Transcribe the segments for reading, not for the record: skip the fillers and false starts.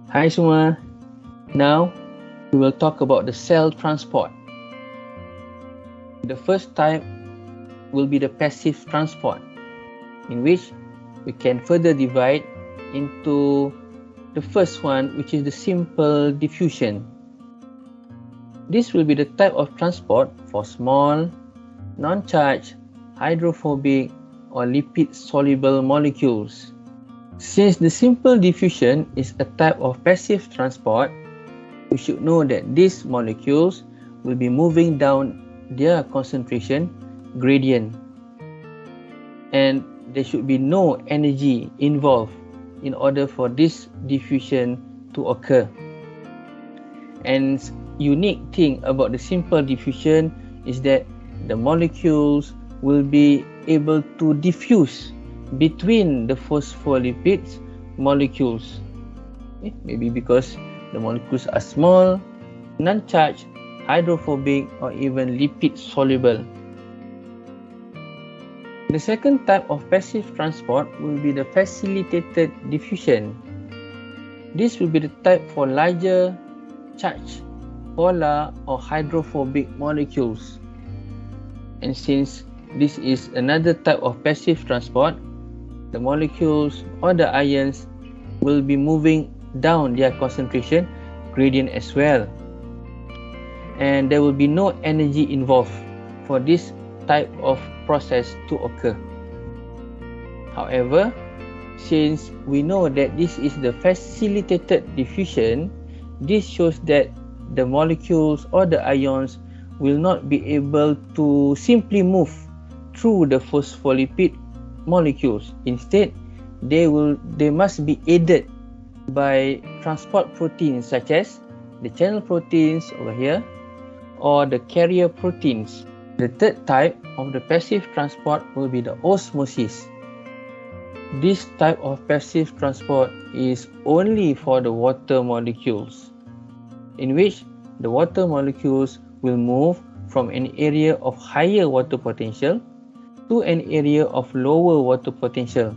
Hai semua. Now we will talk about the cell transport. The first type will be the passive transport, in which we can further divide into the first one, which is the simple diffusion. This will be the type of transport for small, non-charged, hydrophobic or lipid-soluble molecules. Since the simple diffusion is a type of passive transport, we should know that these molecules will be moving down their concentration gradient, and there should be no energy involved in order for this diffusion to occur. And unique thing about the simple diffusion is that the molecules will be able to diffuse between the phospholipids molecules. Maybe because the molecules are small, non-charged, hydrophobic, or even lipid soluble. The second type of passive transport will be the facilitated diffusion. This will be the type for larger charged polar or hydrophobic molecules. And since this is another type of passive transport, the molecules or the ions will be moving down their concentration gradient as well. And there will be no energy involved for this type of process to occur. However, since we know that this is the facilitated diffusion, this shows that the molecules or the ions will not be able to simply move through the phospholipid molecules. Instead, they must be aided by transport proteins such as the channel proteins over here or the carrier proteins. The third type of the passive transport will be the osmosis. This type of passive transport is only for the water molecules, in which the water molecules will move from an area of higher water potential to an area of lower water potential.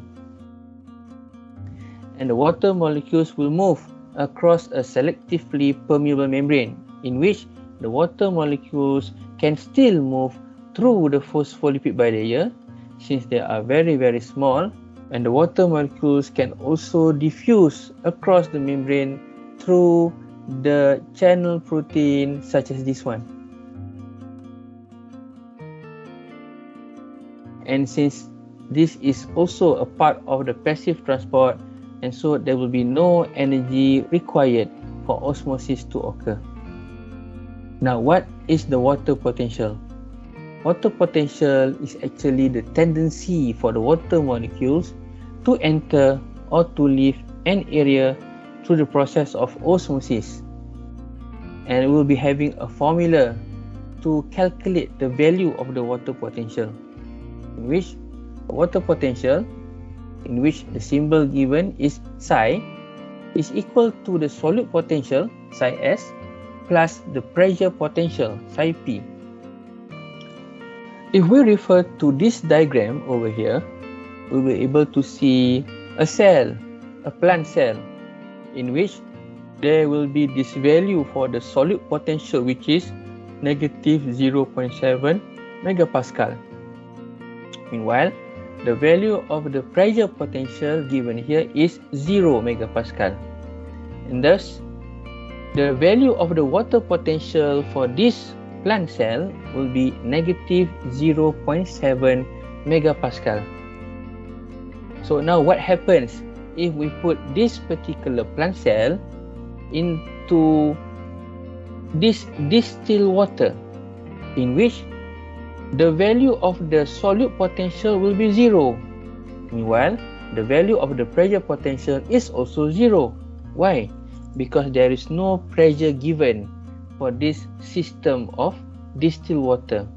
And the water molecules will move across a selectively permeable membrane, in which the water molecules can still move through the phospholipid bilayer since they are very, very small, and the water molecules can also diffuse across the membrane through the channel protein such as this one. And since this is also a part of the passive transport, and so there will be no energy required for osmosis to occur. Now, what is the water potential? Water potential is actually the tendency for the water molecules to enter or to leave an area through the process of osmosis. And we'll be having a formula to calculate the value of the water potential, in which the water potential, in which the symbol given is psi, is equal to the solute potential psi s plus the pressure potential psi p. If we refer to this diagram over here, we will be able to see a cell, a plant cell, in which there will be this value for the solute potential, which is negative 0.7 megapascal. Meanwhile, the value of the pressure potential given here is 0 megapascal. And thus, the value of the water potential for this plant cell will be negative 0.7 megapascal. So now what happens if we put this particular plant cell into this distilled water, in which the value of the solute potential will be 0. Meanwhile, the value of the pressure potential is also 0. Why? Because there is no pressure given for this system of distilled water.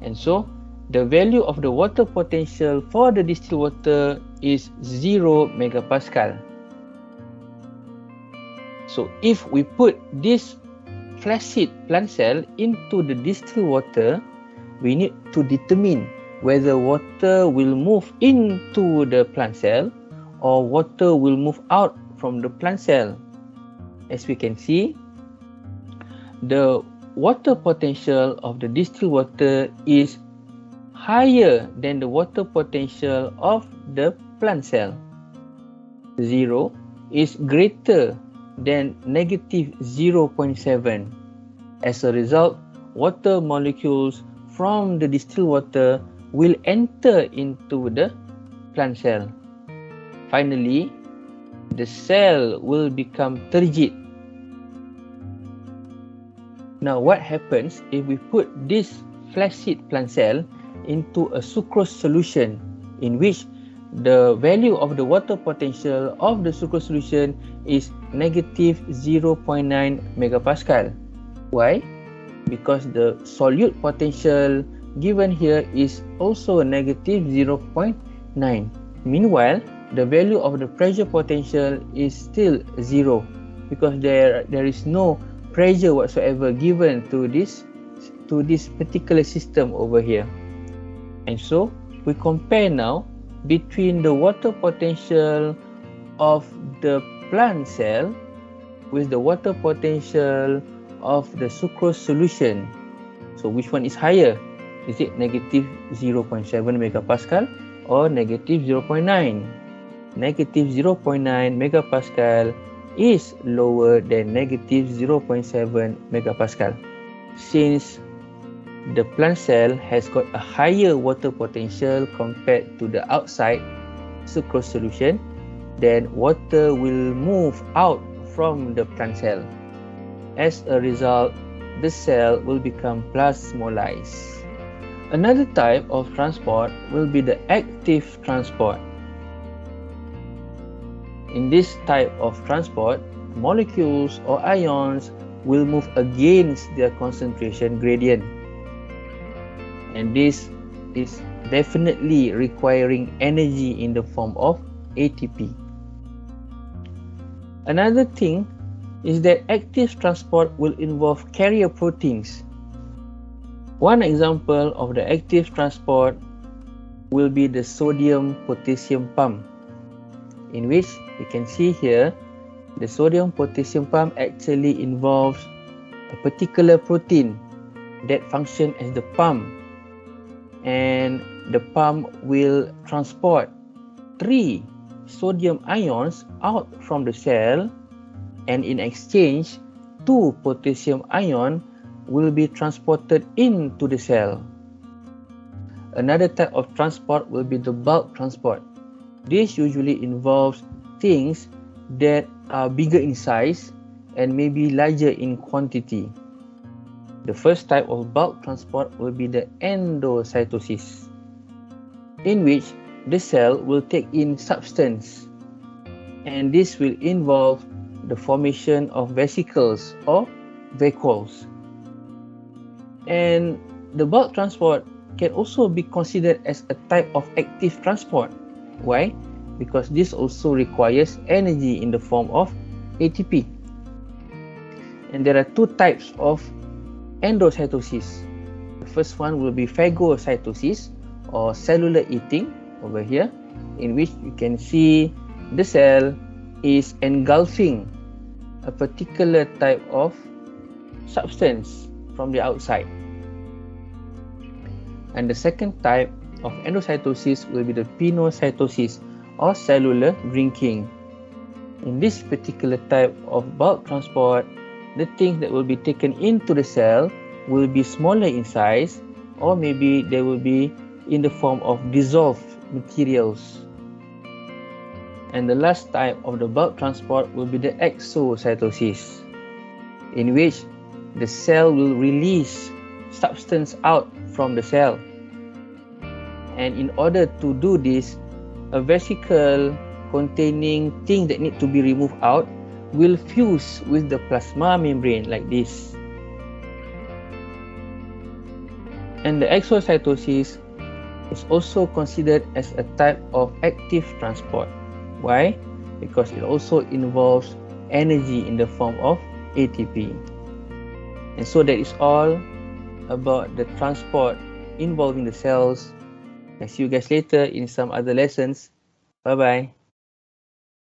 And so, the value of the water potential for the distilled water is 0 megapascal. So, if we put this flaccid plant cell into the distilled water, we need to determine whether water will move into the plant cell or water will move out from the plant cell. As we can see, the water potential of the distilled water is higher than the water potential of the plant cell. 0 is greater than negative 0.7. As a result, water molecules from the distilled water will enter into the plant cell. Finally, the cell will become turgid. Now, what happens if we put this flaccid plant cell into a sucrose solution, in which the value of the water potential of the sucrose solution is negative 0.9 megapascal? Why? Because the solute potential given here is also negative 0.9. Meanwhile, the value of the pressure potential is still 0, because there is no pressure whatsoever given to this particular system over here. And so we compare now between the water potential of the plant cell with the water potential of the sucrose solution. So which one is higher? Is it negative 0.7 megapascal or negative 0.9? Negative 0.9 megapascal is lower than negative 0.7 megapascal. Since the plant cell has got a higher water potential compared to the outside sucrose solution, then water will move out from the plant cell. As a result, the cell will become plasmolysed. Another type of transport will be the active transport. In this type of transport, molecules or ions will move against their concentration gradient. And this is definitely requiring energy in the form of ATP. Another thing is that active transport will involve carrier proteins. One example of the active transport will be the sodium-potassium pump, in which you can see here the sodium-potassium pump actually involves a particular protein that functions as the pump, and the pump will transport 3 sodium ions out from the cell, and in exchange 2 potassium ions will be transported into the cell. Another type of transport will be the bulk transport. This usually involves things that are bigger in size and maybe larger in quantity. The first type of bulk transport will be the endocytosis, in which the cell will take in substance, and this will involve the formation of vesicles or vacuoles. And the bulk transport can also be considered as a type of active transport. Why? Because this also requires energy in the form of ATP. And there are 2 types of endocytosis. The first one will be phagocytosis, or cellular eating over here, in which you can see the cell is engulfing a particular type of substance from the outside. And the second type of endocytosis will be the pinocytosis, or cellular drinking. In this particular type of bulk transport, the things that will be taken into the cell will be smaller in size, or maybe they will be in the form of dissolved materials. And the last type of the bulk transport will be the exocytosis, in which the cell will release substance out from the cell. And in order to do this, a vesicle containing things that need to be removed out will fuse with the plasma membrane like this. And the exocytosis is also considered as a type of active transport. Why? Because it also involves energy in the form of ATP. And so that is all about the transport involving the cells. I'll see you guys later in some other lessons. Bye bye.